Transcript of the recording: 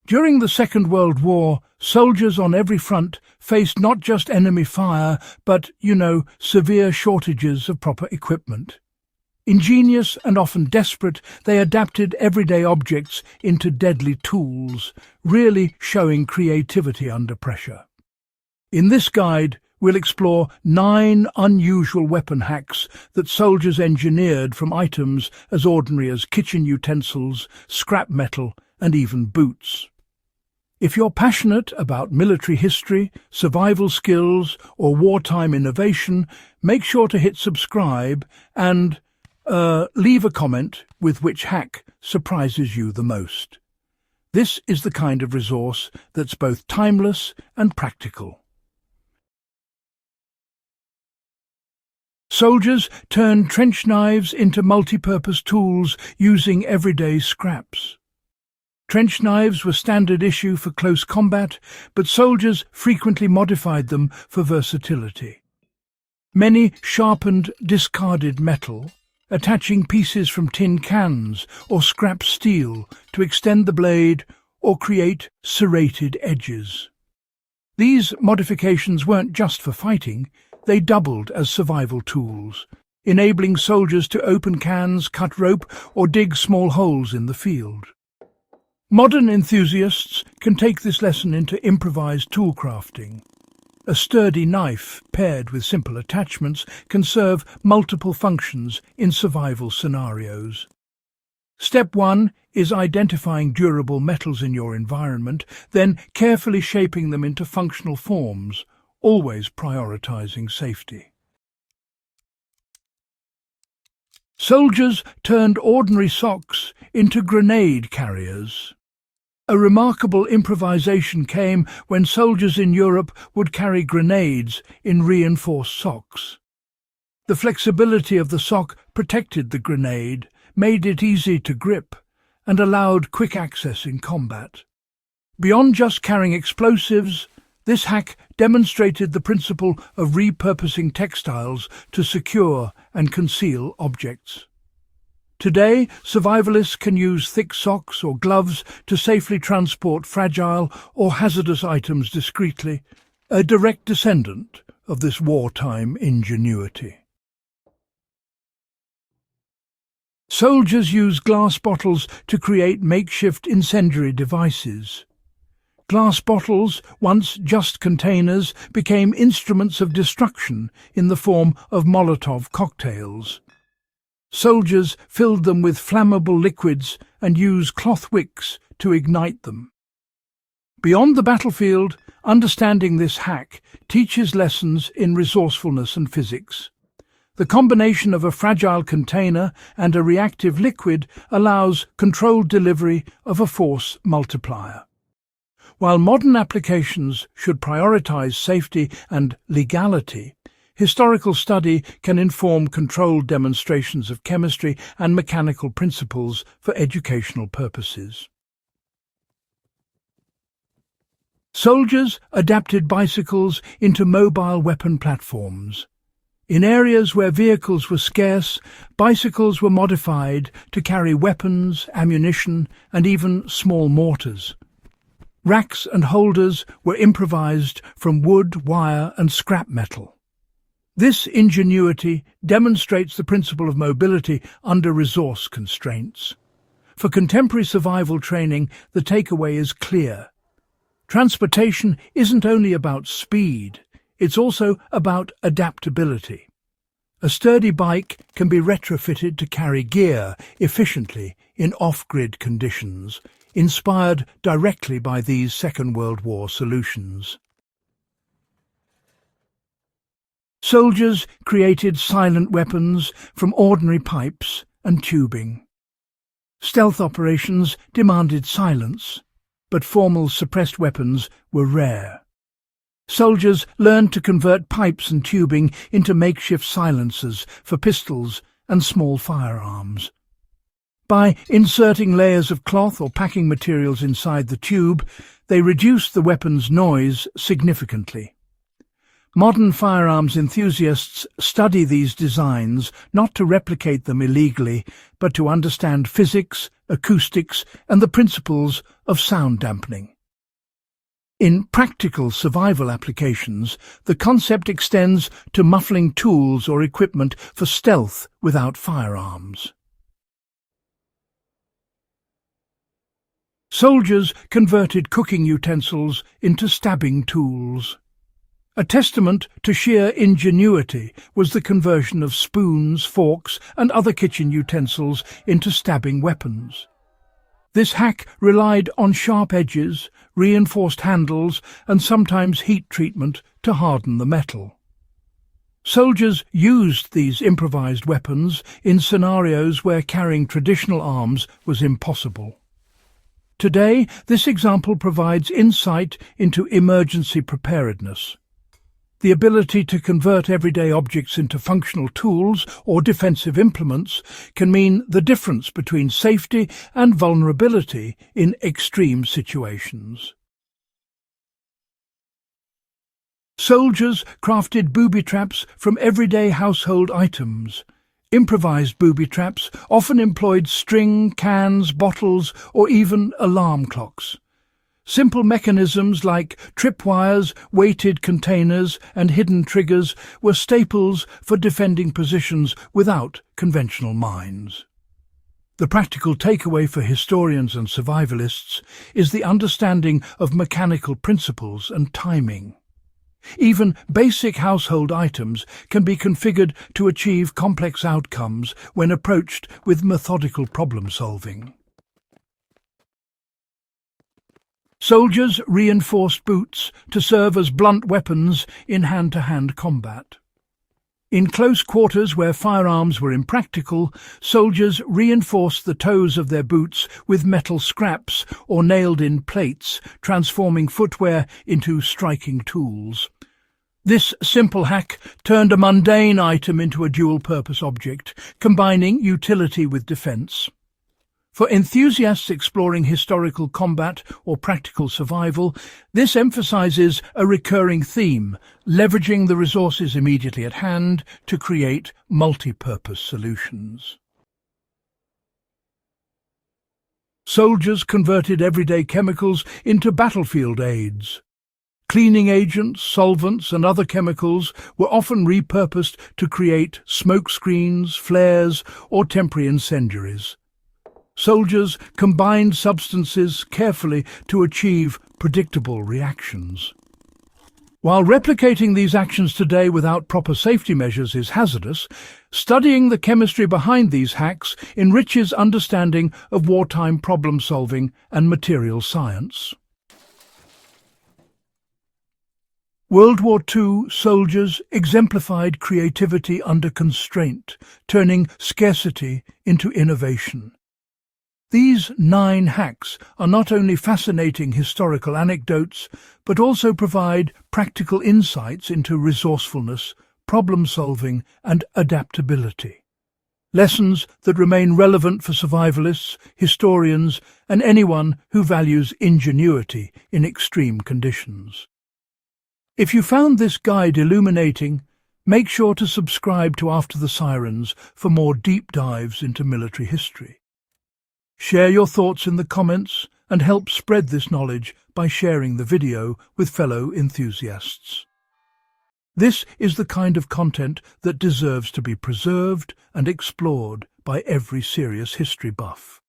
During the Second World War, soldiers on every front faced not just enemy fire, but, severe shortages of proper equipment. Ingenious and often desperate, they adapted everyday objects into deadly tools, really showing creativity under pressure. In this guide, we'll explore 9 unusual weapon hacks that soldiers engineered from items as ordinary as kitchen utensils, scrap metal, and even boots. If you're passionate about military history, survival skills, or wartime innovation, make sure to hit subscribe and leave a comment with which hack surprises you the most. This is the kind of resource that's both timeless and practical. Soldiers turned trench knives into multi-purpose tools using everyday scraps. Trench knives were standard issue for close combat, but soldiers frequently modified them for versatility. Many sharpened discarded metal, attaching pieces from tin cans or scrap steel to extend the blade or create serrated edges. These modifications weren't just for fighting, they doubled as survival tools, enabling soldiers to open cans, cut rope, or dig small holes in the field. Modern enthusiasts can take this lesson into improvised tool crafting. A sturdy knife, paired with simple attachments, can serve multiple functions in survival scenarios. Step 1 is identifying durable metals in your environment, then carefully shaping them into functional forms, always prioritizing safety. Soldiers turned ordinary socks into grenade carriers. A remarkable improvisation came when soldiers in Europe would carry grenades in reinforced socks. The flexibility of the sock protected the grenade, made it easy to grip, and allowed quick access in combat. Beyond just carrying explosives, this hack demonstrated the principle of repurposing textiles to secure and conceal objects. Today, survivalists can use thick socks or gloves to safely transport fragile or hazardous items discreetly, a direct descendant of this wartime ingenuity. Soldiers use glass bottles to create makeshift incendiary devices. Glass bottles, once just containers, became instruments of destruction in the form of Molotov cocktails. Soldiers filled them with flammable liquids and used cloth wicks to ignite them. Beyond the battlefield, understanding this hack teaches lessons in resourcefulness and physics. The combination of a fragile container and a reactive liquid allows controlled delivery of a force multiplier. While modern applications should prioritize safety and legality, historical study can inform controlled demonstrations of chemistry and mechanical principles for educational purposes. Soldiers adapted bicycles into mobile weapon platforms. In areas where vehicles were scarce, bicycles were modified to carry weapons, ammunition, and even small mortars. Racks and holders were improvised from wood, wire, and scrap metal. This ingenuity demonstrates the principle of mobility under resource constraints. For contemporary survival training, the takeaway is clear. Transportation isn't only about speed, it's also about adaptability. A sturdy bike can be retrofitted to carry gear efficiently in off-grid conditions, inspired directly by these Second World War solutions. Soldiers created silent weapons from ordinary pipes and tubing. Stealth operations demanded silence, but formal suppressed weapons were rare. Soldiers learned to convert pipes and tubing into makeshift silencers for pistols and small firearms. By inserting layers of cloth or packing materials inside the tube, they reduced the weapon's noise significantly. Modern firearms enthusiasts study these designs not to replicate them illegally, but to understand physics acoustics, and the principles of sound dampening. In practical survival applications, the concept extends to muffling tools or equipment for stealth without firearms. Soldiers converted cooking utensils into stabbing tools. A testament to sheer ingenuity was the conversion of spoons, forks, and other kitchen utensils into stabbing weapons. This hack relied on sharp edges, reinforced handles, and sometimes heat treatment to harden the metal. Soldiers used these improvised weapons in scenarios where carrying traditional arms was impossible. Today, this example provides insight into emergency preparedness. The ability to convert everyday objects into functional tools or defensive implements can mean the difference between safety and vulnerability in extreme situations. Soldiers crafted booby traps from everyday household items. Improvised booby traps often employed string, cans, bottles, or even alarm clocks. Simple mechanisms like tripwires, weighted containers, and hidden triggers were staples for defending positions without conventional mines. The practical takeaway for historians and survivalists is the understanding of mechanical principles and timing. Even basic household items can be configured to achieve complex outcomes when approached with methodical problem-solving. Soldiers reinforced boots to serve as blunt weapons in hand-to-hand combat. In close quarters where firearms were impractical, soldiers reinforced the toes of their boots with metal scraps or nailed-in plates, transforming footwear into striking tools. This simple hack turned a mundane item into a dual-purpose object, combining utility with defense. For enthusiasts exploring historical combat or practical survival, this emphasizes a recurring theme, leveraging the resources immediately at hand to create multi-purpose solutions. Soldiers converted everyday chemicals into battlefield aids. Cleaning agents, solvents, and other chemicals were often repurposed to create smoke screens, flares, or temporary incendiaries. Soldiers combined substances carefully to achieve predictable reactions. While replicating these actions today without proper safety measures is hazardous, studying the chemistry behind these hacks enriches understanding of wartime problem-solving and material science. World War II soldiers exemplified creativity under constraint, turning scarcity into innovation. These 9 hacks are not only fascinating historical anecdotes, but also provide practical insights into resourcefulness, problem-solving, and adaptability. Lessons that remain relevant for survivalists, historians, and anyone who values ingenuity in extreme conditions. If you found this guide illuminating, make sure to subscribe to After the Sirens for more deep dives into military history. Share your thoughts in the comments and help spread this knowledge by sharing the video with fellow enthusiasts. This is the kind of content that deserves to be preserved and explored by every serious history buff.